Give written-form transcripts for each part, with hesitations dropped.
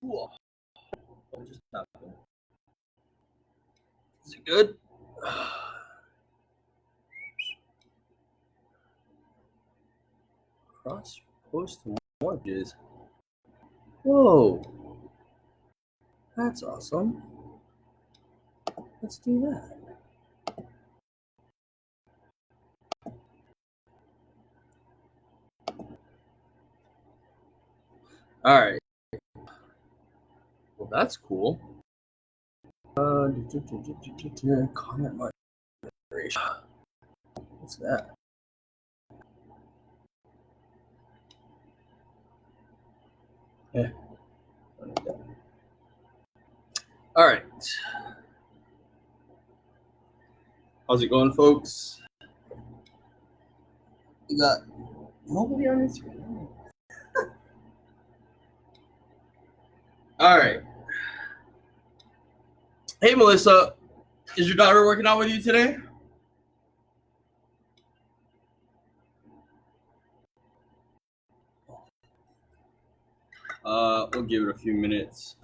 Whoa. What just happened? Is it good? Cross post mortgages. Whoa. That's awesome. Let's do that. All right. Well, that's cool. Comment moderation. What's that? Yeah. All right. How's it going, folks? You got nobody on Instagram. All right. Hey, Melissa, is your daughter working out with you today? We'll give it a few minutes.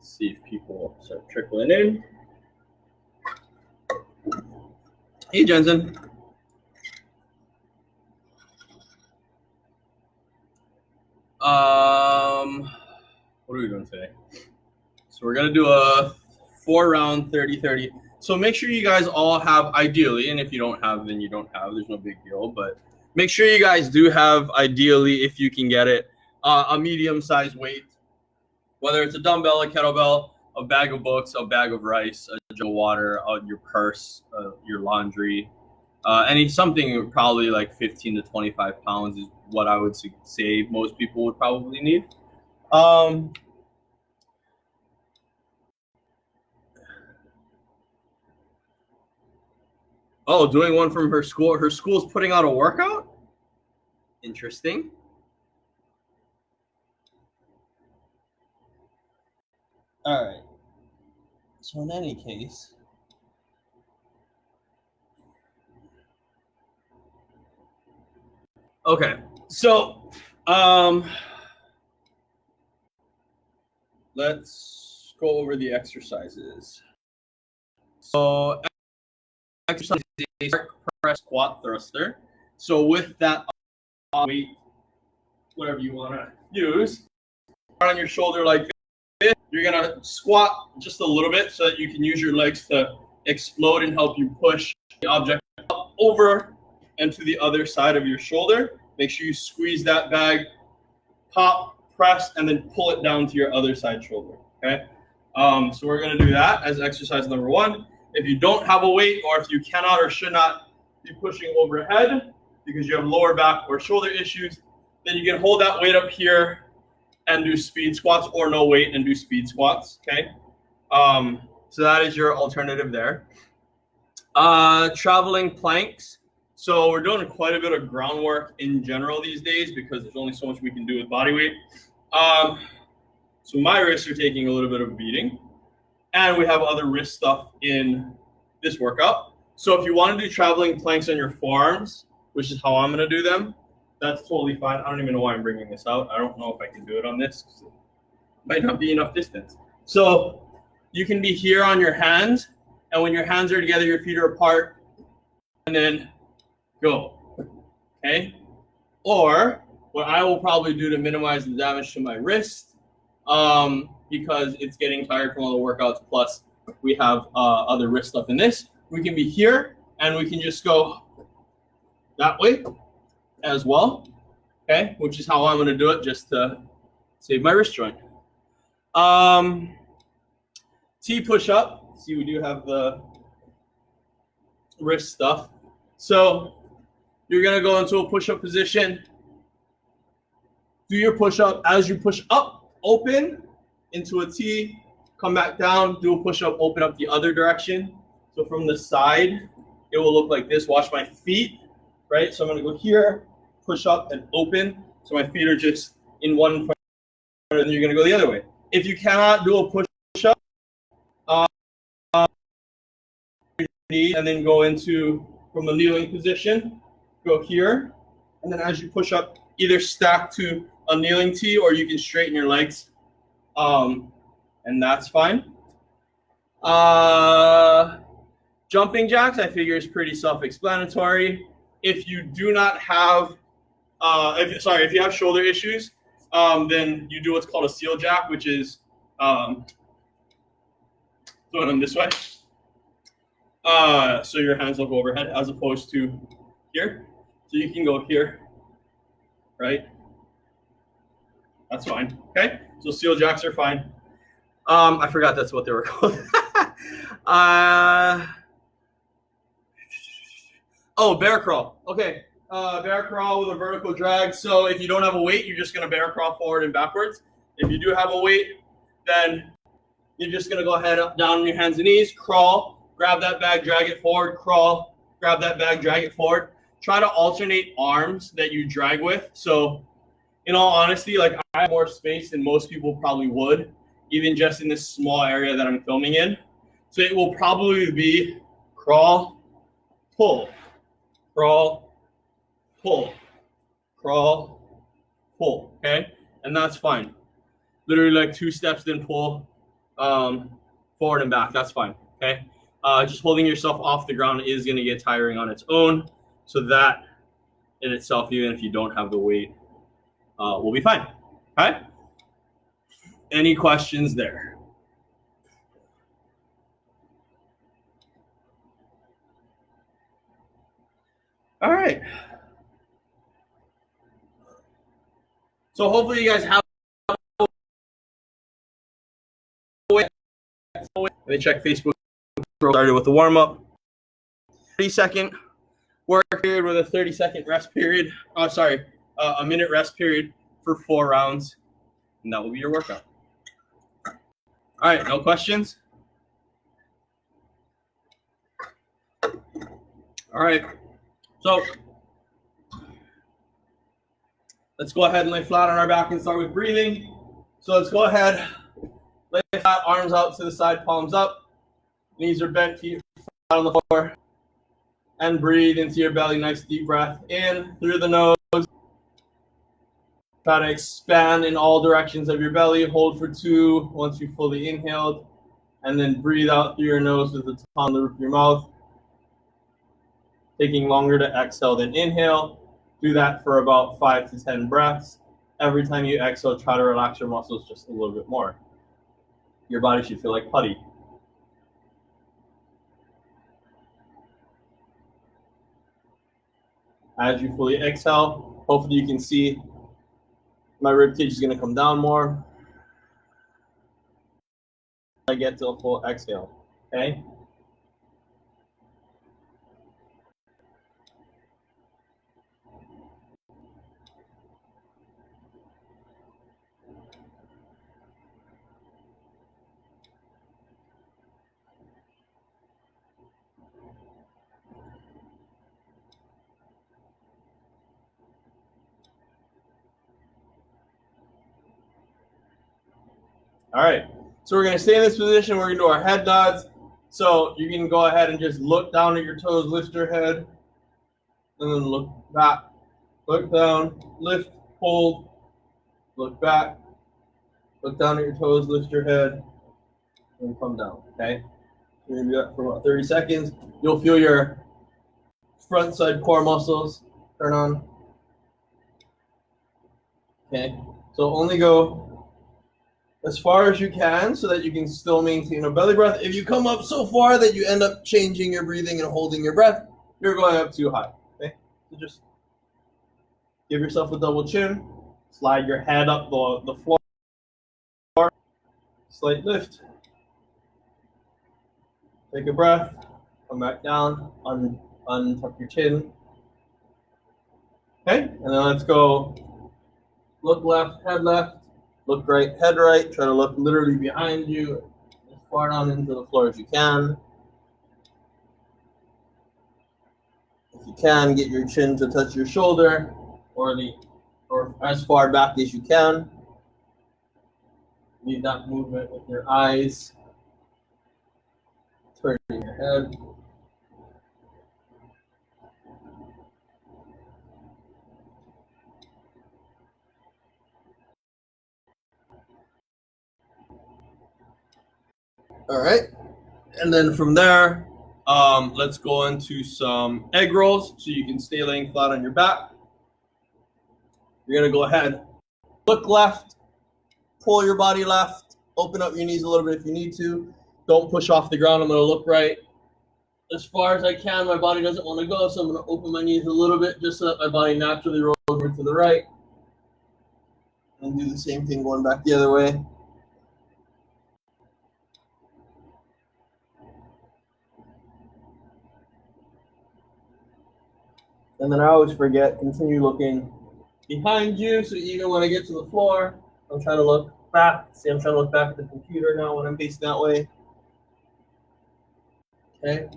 See if people start trickling in. Hey, Jensen. What are we doing today? So we're gonna do a 4-round 30-30. So make sure you guys all have, ideally, and if you don't have, then you don't have. There's no big deal. But make sure you guys do have, ideally, if you can get it, a medium-sized weight, whether it's a dumbbell, a kettlebell, a bag of books, a bag of rice, a jug of water, your purse, your laundry, something probably like 15 to 25 pounds is what I would say most people would probably need. Oh, doing one from her school. Her school's putting out a workout? Interesting. All right. So in any case, okay. So, let's go over the exercises. So, exercise is press squat thruster. So with that weight, whatever you want to use, on your shoulder like this, you're gonna squat just a little bit so that you can use your legs to explode and help you push the object up over and to the other side of your shoulder. Make sure you squeeze that bag, pop, press, and then pull it down to your other side shoulder. Okay. So we're gonna do that as exercise number 1. If you don't have a weight, or if you cannot or should not be pushing overhead because you have lower back or shoulder issues, then you can hold that weight up here and do speed squats, or no weight and do speed squats. Okay. So that is your alternative there. Traveling planks. So we're doing quite a bit of groundwork in general these days because there's only so much we can do with body weight. So my wrists are taking a little bit of a beating. And we have other wrist stuff in this workout. So if you want to do traveling planks on your forearms, which is how I'm going to do them, that's totally fine. I don't even know why I'm bringing this out. I don't know if I can do it on this because it might not be enough distance. So you can be here on your hands, and when your hands are together, your feet are apart, and then go. Okay? Or what I will probably do to minimize the damage to my wrist, because it's getting tired from all the workouts, plus we have other wrist stuff in this. We can be here, and we can just go that way as well, okay? Which is how I'm going to do it, just to save my wrist joint. T push-up. See, we do have the wrist stuff. So you're going to go into a push-up position. Do your push-up. As you push up, open into a T, come back down, do a push-up, open up the other direction. So from the side, it will look like this. Watch my feet, right? So I'm going to go here, push up and open. So my feet are just in one front, and then you're going to go the other way. If you cannot do a push-up, and then go into, from the kneeling position, go here. And then as you push up, either stack to a kneeling T, or you can straighten your legs And that's fine. Jumping jacks, I figure, is pretty self-explanatory. If you do not have, if you have shoulder issues, then you do what's called a seal jack, which is throwing them this way. So your hands look overhead as opposed to here. So you can go here, right? That's fine. Okay. So seal jacks are fine. I forgot that's what they were called. Bear crawl. Okay. Bear crawl with a vertical drag. So if you don't have a weight, you're just going to bear crawl forward and backwards. If you do have a weight, then you're just going to go ahead up, down on your hands and knees, crawl, grab that bag, drag it forward, crawl, grab that bag, drag it forward. Try to alternate arms that you drag with. So in all honesty, like, I have more space than most people probably would, even just in this small area that I'm filming in. So it will probably be crawl, pull, crawl, pull, crawl, pull, okay? And that's fine. Literally like 2 steps, then pull forward and back. That's fine, okay? Just holding yourself off the ground is going to get tiring on its own. So that in itself, even if you don't have the weight, will be fine, okay? Any questions there? All right. So hopefully you guys have. Let me check Facebook. Started with the warm up. 30-second work period with a 30-second rest period. A minute rest period for 4 rounds, and that will be your workout. All right, no questions? All right, so let's go ahead and lay flat on our back and start with breathing. So let's go ahead, lay flat, arms out to the side, palms up, knees are bent, feet flat on the floor, and breathe into your belly. Nice deep breath in through the nose. Try to expand in all directions of your belly. Hold for 2 once you fully inhaled, and then breathe out through your nose with the tongue on the roof of your mouth. Taking longer to exhale than inhale. Do that for about 5 to 10 breaths. Every time you exhale, try to relax your muscles just a little bit more. Your body should feel like putty. As you fully exhale, hopefully you can see my rib cage is going to come down more. I get to a full exhale, okay? All right, so we're going to stay in this position. We're going to do our head nods. So you can go ahead and just look down at your toes, lift your head, and then look back. Look down, lift, hold, look back, look down at your toes, lift your head, and come down, okay? We're going to do that for about 30 seconds. You'll feel your front side core muscles turn on. Okay, so only go as far as you can so that you can still maintain a belly breath. If you come up so far that you end up changing your breathing and holding your breath, you're going up too high. Okay, so just give yourself a double chin, slide your head up the floor, slight lift, take a breath, come back down, untuck your chin. Okay, and then let's go look left, head left, look right, head right. Try to look literally behind you, as far down into the floor as you can. If you can, get your chin to touch your shoulder, or as far back as you can. Need that movement with your eyes, turning your head. All right. And then from there, let's go into some egg rolls so you can stay laying flat on your back. You're going to go ahead, look left, pull your body left, open up your knees a little bit if you need to. Don't push off the ground. I'm going to look right as far as I can. My body doesn't want to go, so I'm going to open my knees a little bit just so that my body naturally rolls over to the right. And do the same thing going back the other way. And then I always forget, continue looking behind you, so even when I get to the floor, I'm trying to look back. See, I'm trying to look back at the computer now when I'm facing that way. Okay.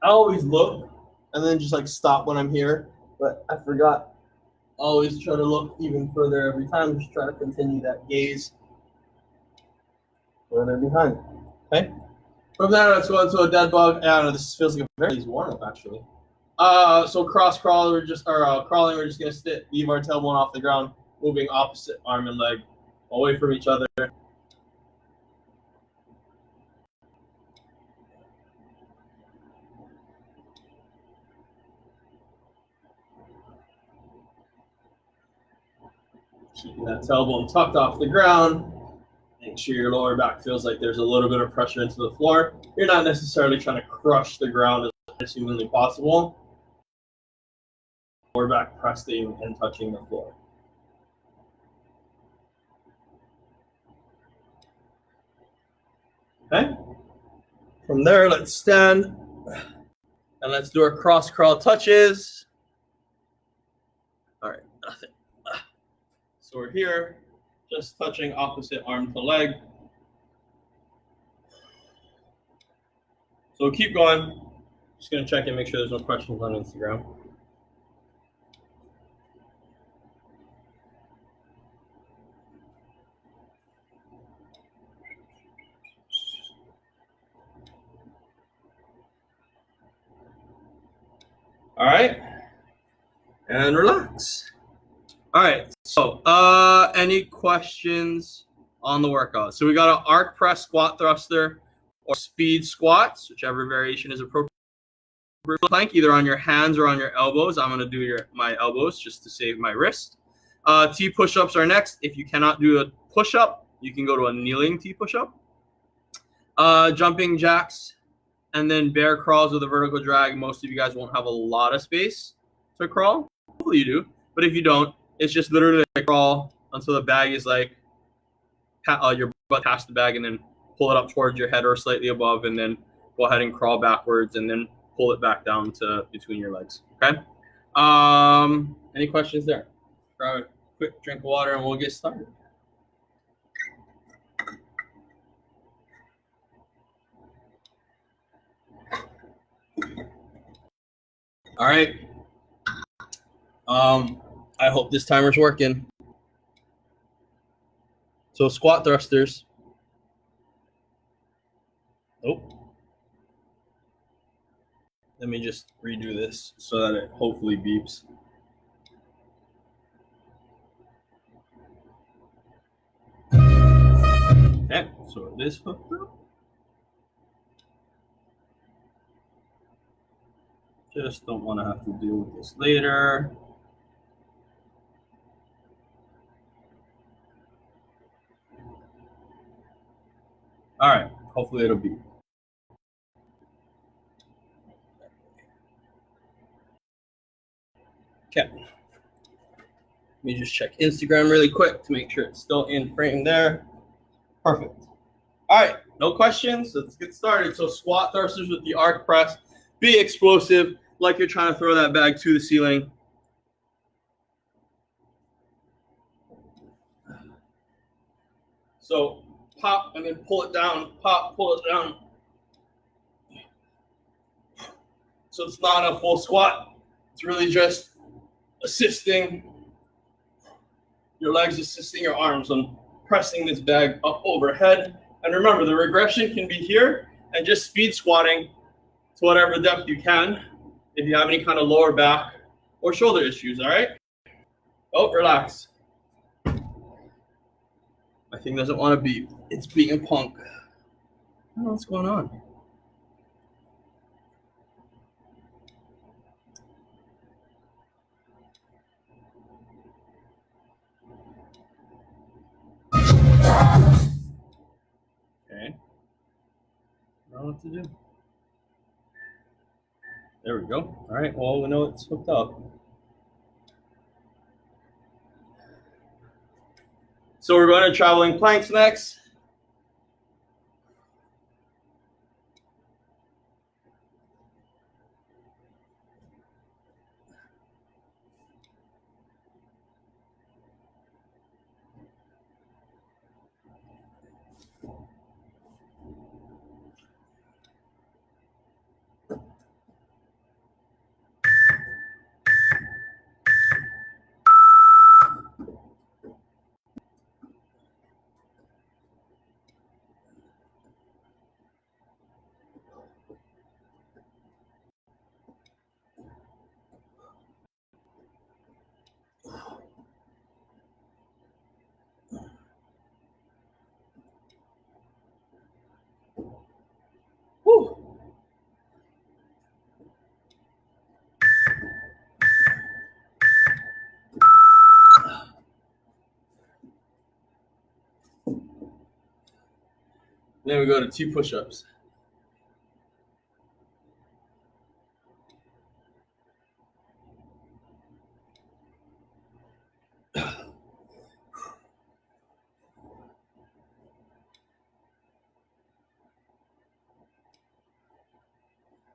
I always look and then just like stop when I'm here, but I forgot. I always try to look even further every time, just try to continue that gaze further behind. Okay. From there, let's go into a dead bug. I don't know, this feels like a very easy warm up actually. So cross crawl, we're just crawling. We're just gonna leave our tailbone off the ground, moving opposite arm and leg away from each other. Keeping that tailbone tucked off the ground. Make sure your lower back feels like there's a little bit of pressure into the floor. You're not necessarily trying to crush the ground as humanly possible. Lower back pressing and touching the floor. Okay. From there, let's stand and let's do our cross crawl touches. All right, nothing. So we're here, just touching opposite arm to leg. So keep going. Just gonna check and make sure there's no questions on Instagram. All right, and relax. All right, so any questions on the workout? So we got an arc press squat thruster or speed squats, whichever variation is appropriate. Plank either on your hands or on your elbows. I'm gonna do my elbows just to save my wrist. T push-ups are next. If you cannot do a push-up, you can go to a kneeling T push-up. Jumping jacks, and then bear crawls with a vertical drag. Most of you guys won't have a lot of space to crawl. Hopefully you do, but if you don't, it's just literally a crawl until the bag is like your butt past the bag, and then pull it up towards your head or slightly above, and then go ahead and crawl backwards, and then pull it back down to between your legs. Okay. Any questions there? Grab a quick drink of water, and we'll get started. All right. I hope this timer's working. So squat thrusters. Oh. Let me just redo this so that it hopefully beeps. Okay, so it is hooked up. Just don't want to have to deal with this later. All right, hopefully it'll beep. Okay. Let me just check Instagram really quick to make sure it's still in frame there. Perfect. All right, no questions. Let's get started. So squat thrusters with the arc press. Be explosive, like you're trying to throw that bag to the ceiling. So pop and then pull it down, pop, pull it down. So it's not a full squat. It's really just assisting your legs, assisting your arms on pressing this bag up overhead. And remember, the regression can be here and just speed squatting to whatever depth you can if you have any kind of lower back or shoulder issues, all right? Oh, relax. My thing doesn't want to beep. It's being a punk. I don't know what's going on. Okay. I don't know what to do. There we go. All right. Well, we know it's hooked up. So we're going to traveling planks next. Whew. Then we go to 2 push-ups.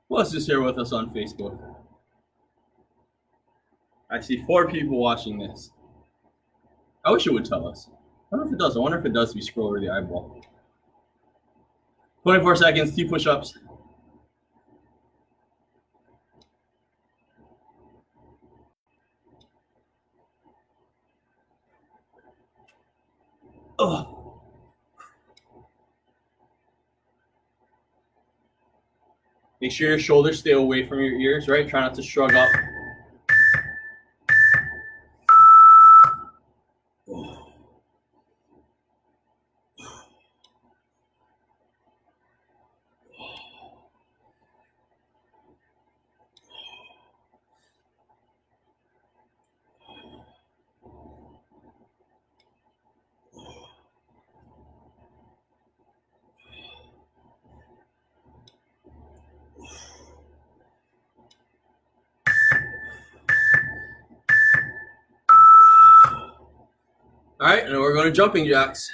Who else is here with us on Facebook? I see 4 people watching this. I wish it would tell us. I wonder if it does. I wonder if it does if you scroll over the eyeball. 24 seconds, 2 push-ups. Ugh. Make sure your shoulders stay away from your ears, right? Try not to shrug up. All right, and then we're going to jumping jacks.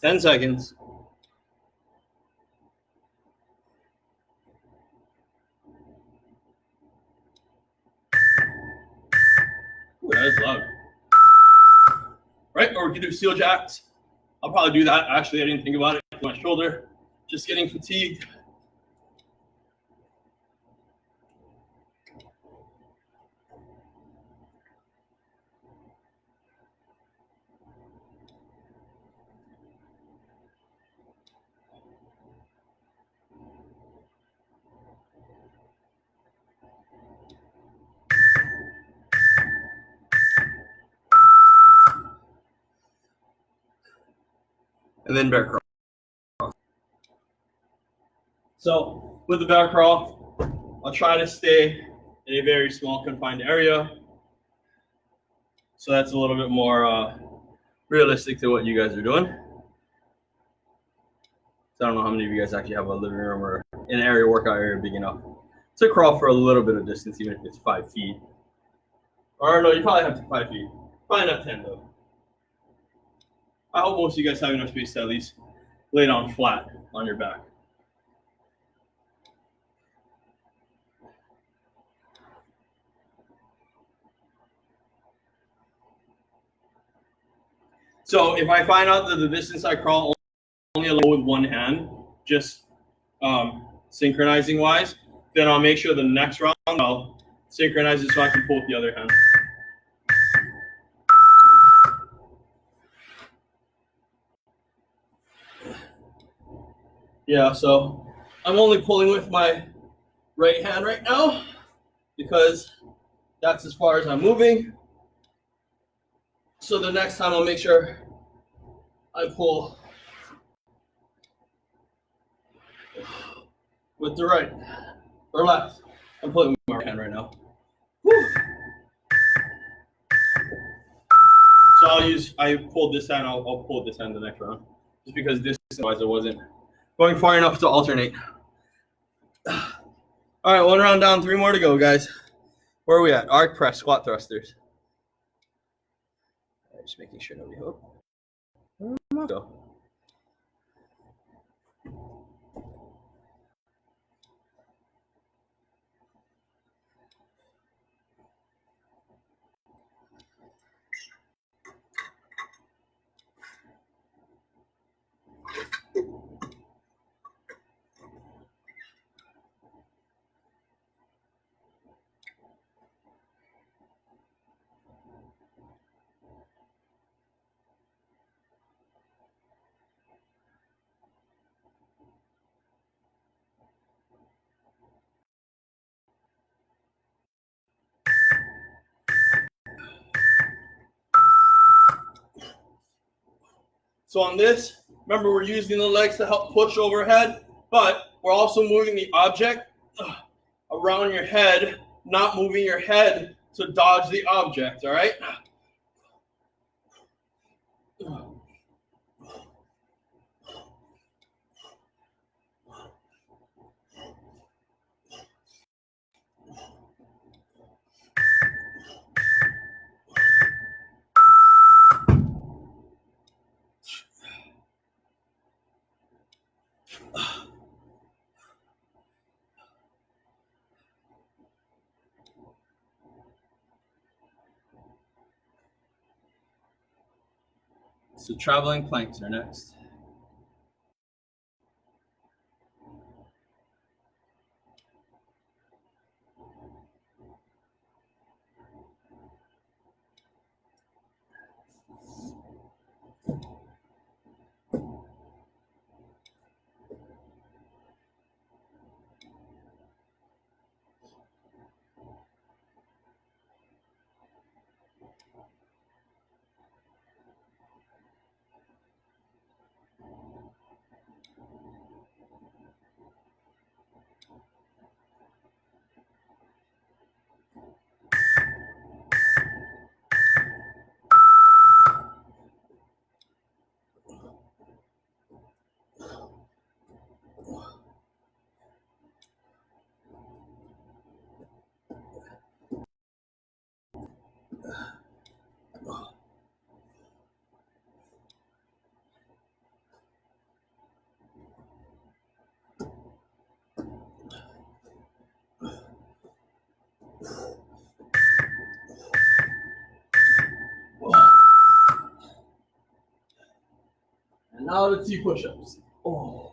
Ten seconds. Ooh, that is loud. Right, or we can do seal jacks. I'll probably do that. Actually, I didn't think about it. My shoulder, just getting fatigued. And then bear crawl. So with the bear crawl, I'll try to stay in a very small confined area. So that's a little bit more realistic to what you guys are doing. So I don't know how many of you guys actually have a living room or an area workout area big enough to crawl for a little bit of distance, even if it's 5 feet. Or no, you probably have to 5 feet. Probably not 10 though. I hope most of you guys have enough space to at least lay down flat on your back. So if I find out that the distance I crawl only allow with one hand, just synchronizing wise, then I'll make sure the next round I'll synchronize it so I can pull with the other hand. Yeah, so I'm only pulling with my right hand right now because that's as far as I'm moving. So the next time I'll make sure I pull with the right or left. I'm pulling with my right hand right now. Whew. So I pulled this hand, I'll pull this hand the next round. Just because distance-wise I wasn't going far enough to alternate. All right, one round down, 3 more to go, guys. Where are we at? Arc press, squat thrusters. Just making sure nobody hooked. Go. So on this, remember we're using the legs to help push overhead, but we're also moving the object around your head, not moving your head to dodge the object, all right? So traveling planks are next. And now the T push-ups. Oh.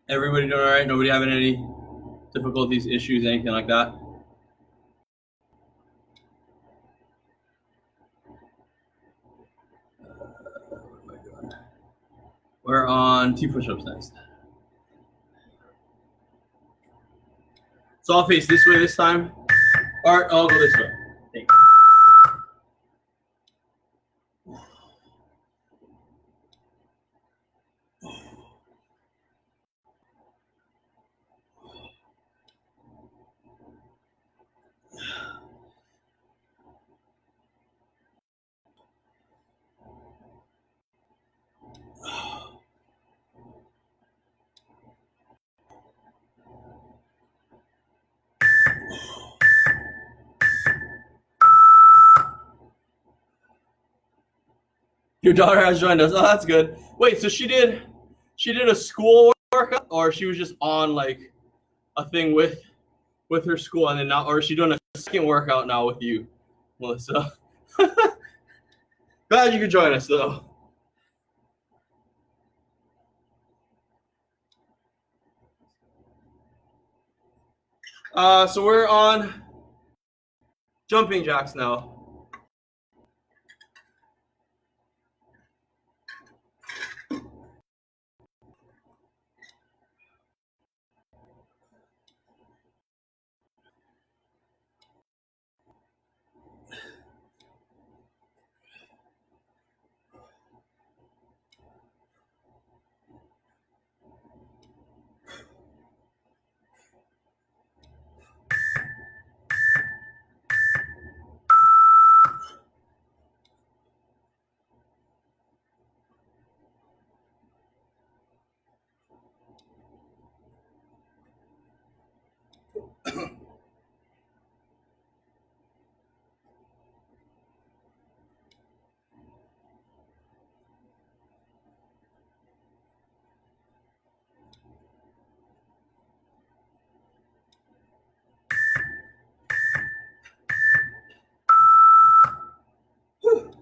Everybody doing all right? Nobody having any difficulties, issues, anything like that? We're on T push-ups next. So I'll face this way this time. Or I'll go this way. Thanks. Your daughter has joined us. Oh, that's good. Wait, so she did a school workout, or she was just on like a thing with her school, and then now, or is she doing a second workout now with you, Melissa? Glad you could join us though. So we're on jumping jacks now.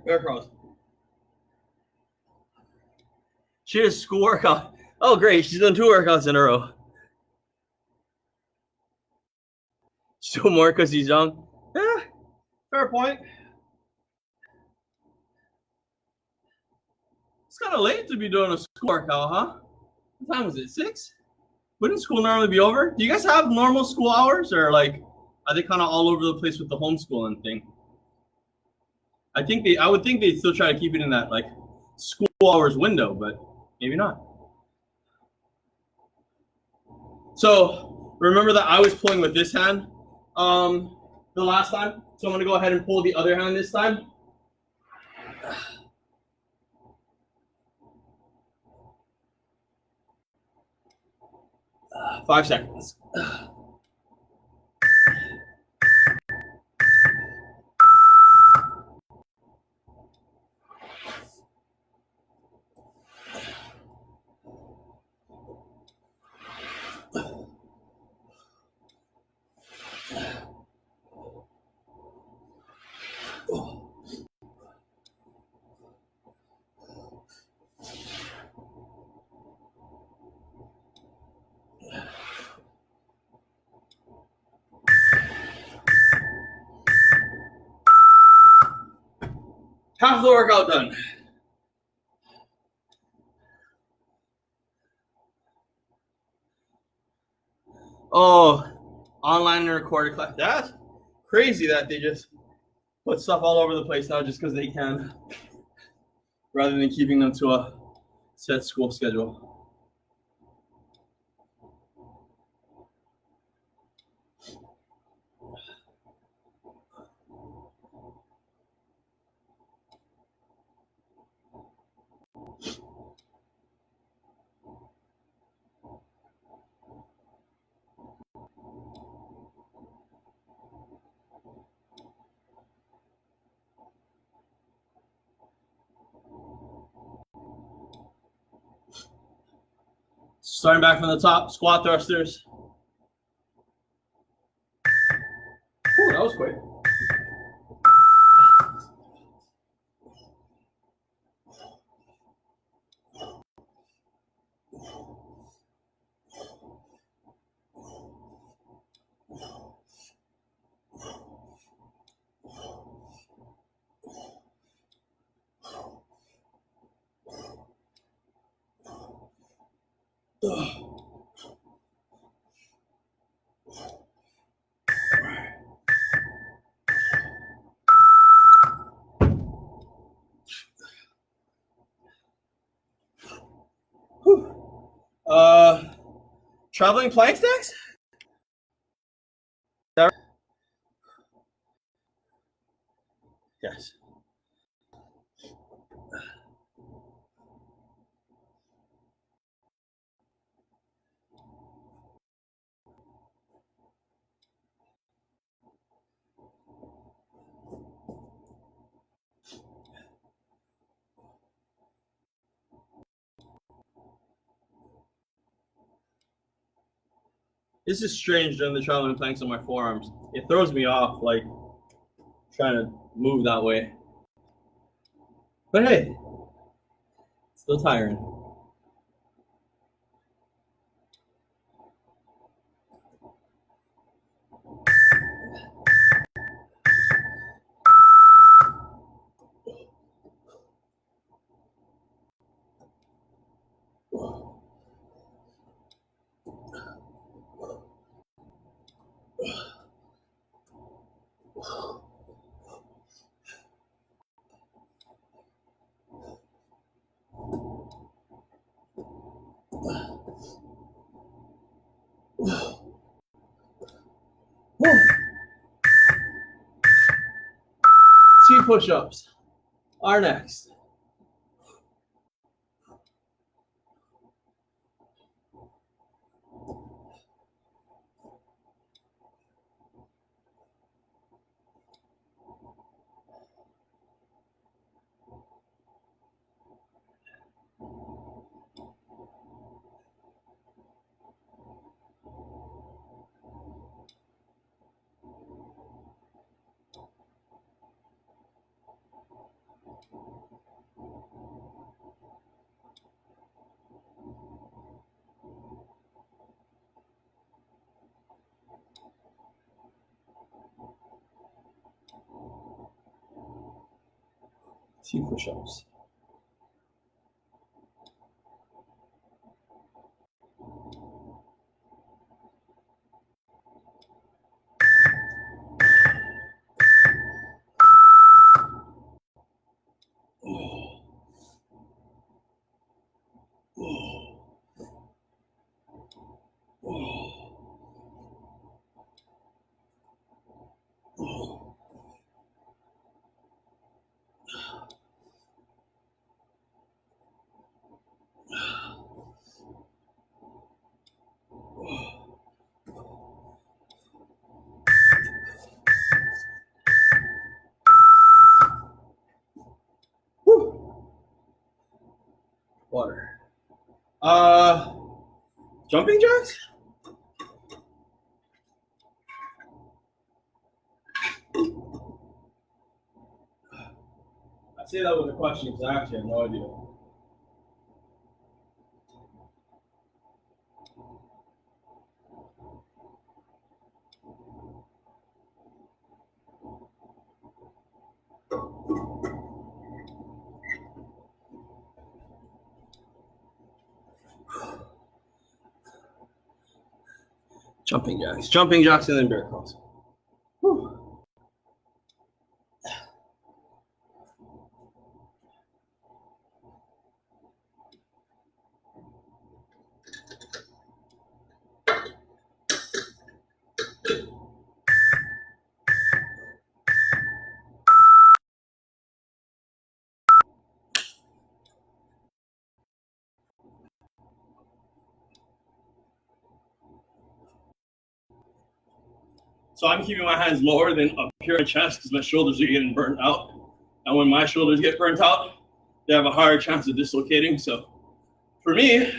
Bear cross. She did a school workout. Oh, great. She's done 2 workouts in a row. She's doing more because he's young. Yeah, fair point. It's kind of late to be doing a school workout, huh? What time was it? 6? Wouldn't school normally be over? Do you guys have normal school hours, or like are they kind of all over the place with the homeschooling thing? I would think they still try to keep it in that like school hours window, but maybe not. So remember that I was pulling with this hand the last time. So I'm gonna go ahead and pull the other hand this time. 5 seconds. Half the workout done. Oh, online and recorded class. That's crazy that they just put stuff all over the place now just because they can, rather than keeping them to a set school schedule. Starting back from the top, squat thrusters. Ooh, that was quick. Traveling plank stacks? Yes. This is strange doing the traveling planks on my forearms. It throws me off, like trying to move that way. But hey, still tiring. T push-ups are next. T push-ups. Water. Jumping jacks? I say that with a question because I actually have no idea. Jumping jacks and then bear crawls. Whew. So I'm keeping my hands lower than up here in my chest because my shoulders are getting burnt out. And when my shoulders get burnt out, they have a higher chance of dislocating. So for me,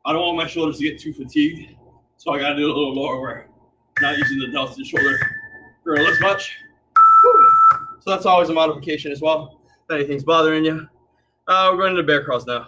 I don't want my shoulders to get too fatigued. So I got to do it a little lower where I'm not using the delts and shoulder curl as much. Whew. So that's always a modification as well. If anything's bothering you. We're going into bear crawls now.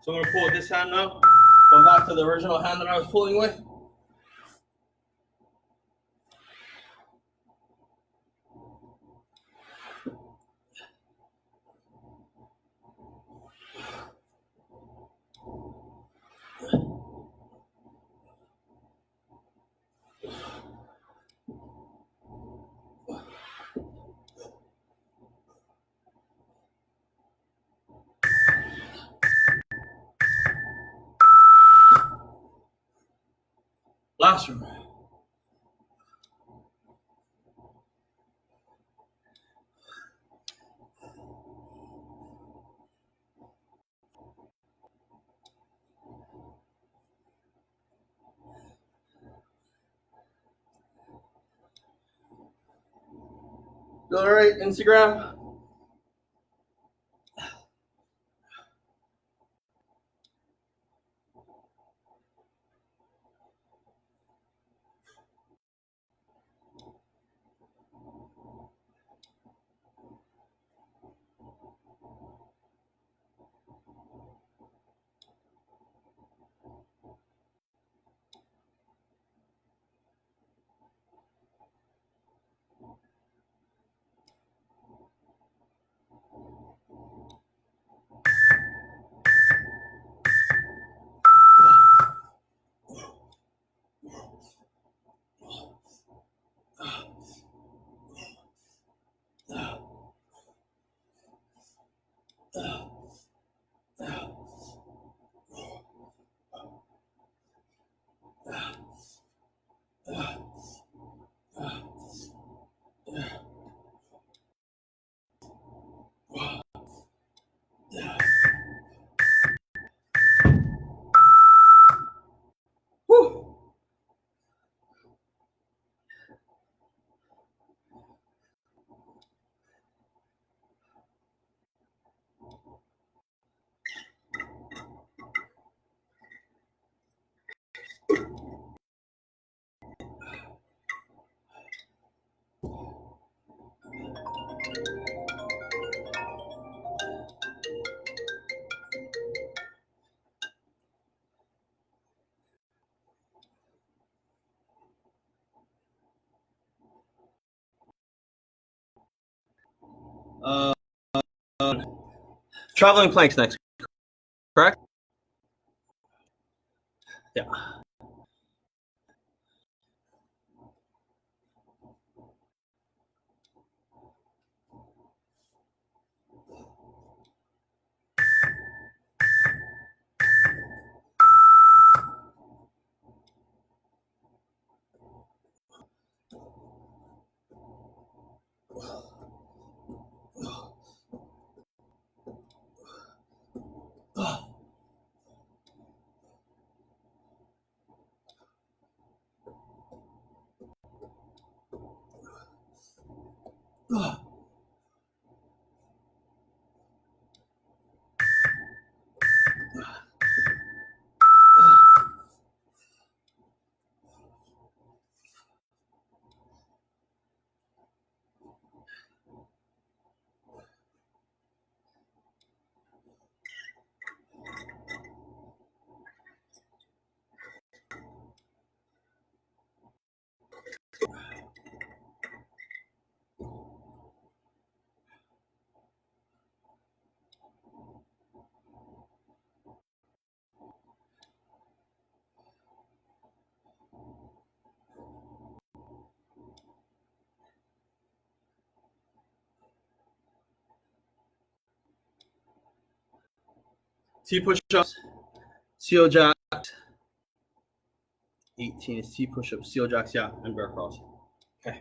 So I'm going to pull with this hand now. Going back to the original hand that I was pulling with. classroom. All right, Instagram. Woo. Uh, traveling planks next, correct? Yeah. T push-ups, seal jacks. 18 is T push-ups, seal jacks, yeah, and bear crawls. Okay.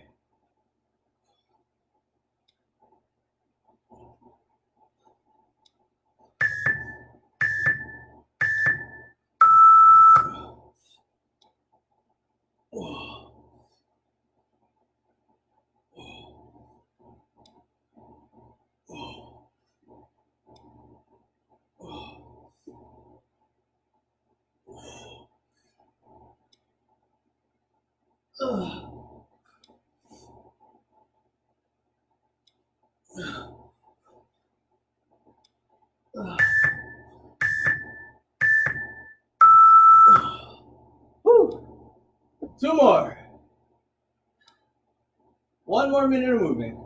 Woo. 2 more. 1 more minute of movement.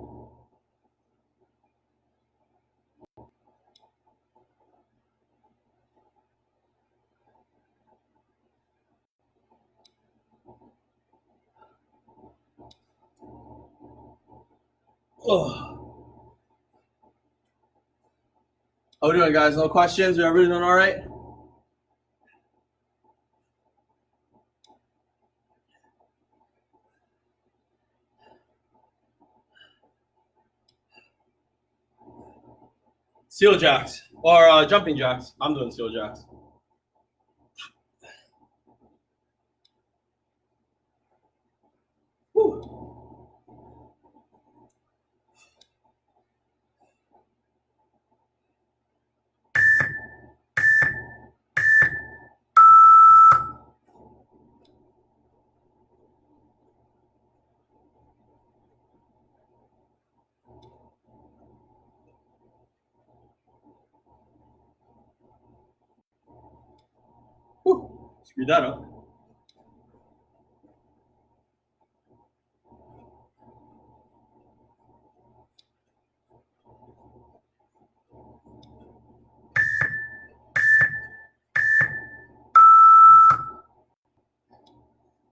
How we doing, guys? No questions? Are everybody doing all right? Seal jacks or jumping jacks. I'm doing seal jacks. Whew. Whew. Screwed that up.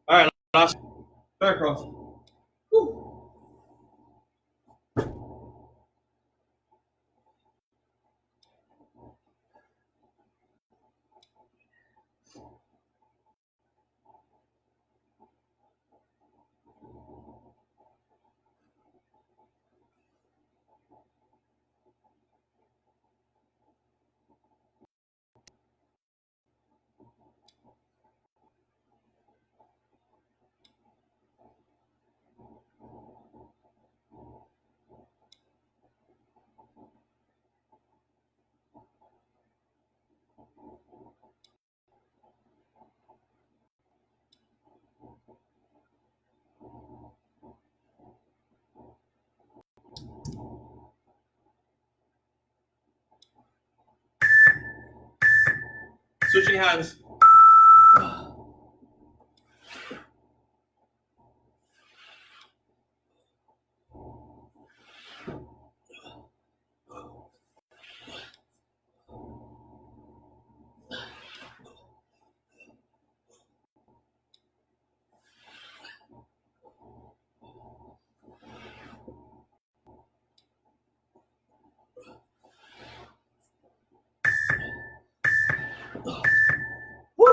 All right, last back cross. Whew. Switching hands. Woo.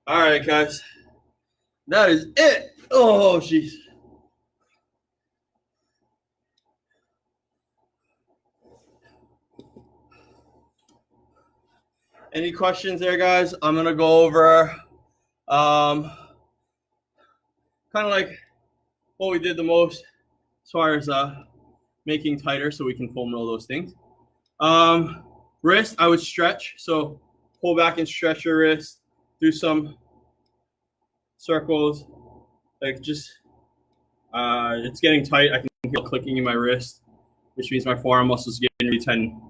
All right, guys. That is it. Oh, jeez. Any questions there, guys? I'm going to go over kind of like what we did the most as far as making tighter so we can foam roll those things. Wrist, I would stretch. So pull back and stretch your wrist. Do some circles. Like just, it's getting tight. I can feel clicking in my wrist, which means my forearm muscles getting really tight and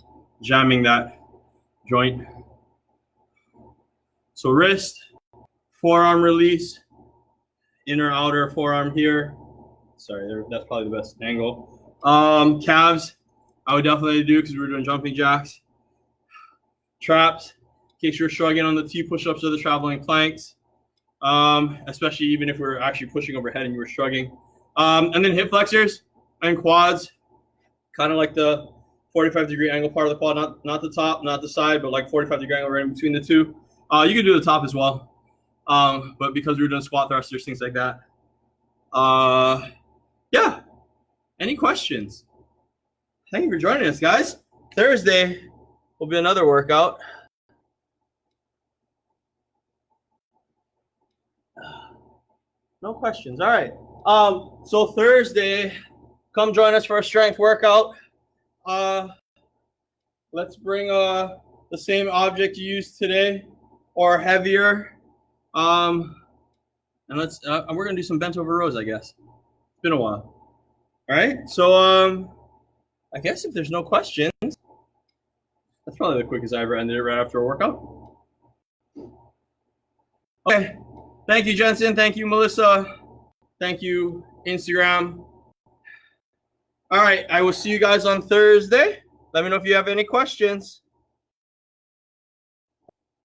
jamming that joint. So wrist, forearm release, inner outer forearm here. Sorry, that's probably the best angle. Calves, I would definitely do because we were doing jumping jacks. Traps, in case you're struggling on the T push-ups or the traveling planks, especially even if we're actually pushing overhead and you were struggling. And then hip flexors and quads, kind of like the 45-degree angle part of the quad, not the top, not the side, but like 45-degree angle right in between the two. You can do the top as well, but because we were doing squat thrusters, things like that. Yeah. Any questions? Thank you for joining us, guys. Thursday will be another workout. No questions. All right. So Thursday, come join us for a strength workout. Let's bring the same object you used today or heavier. And let's we're gonna do some bent over rows, I guess. It's been a while. All right. So I guess if there's no questions, that's probably the quickest I ever ended it right after a workout. Okay. Thank you, Jensen. Thank you, Melissa. Thank you, Instagram. All right. I will see you guys on Thursday. Let me know if you have any questions.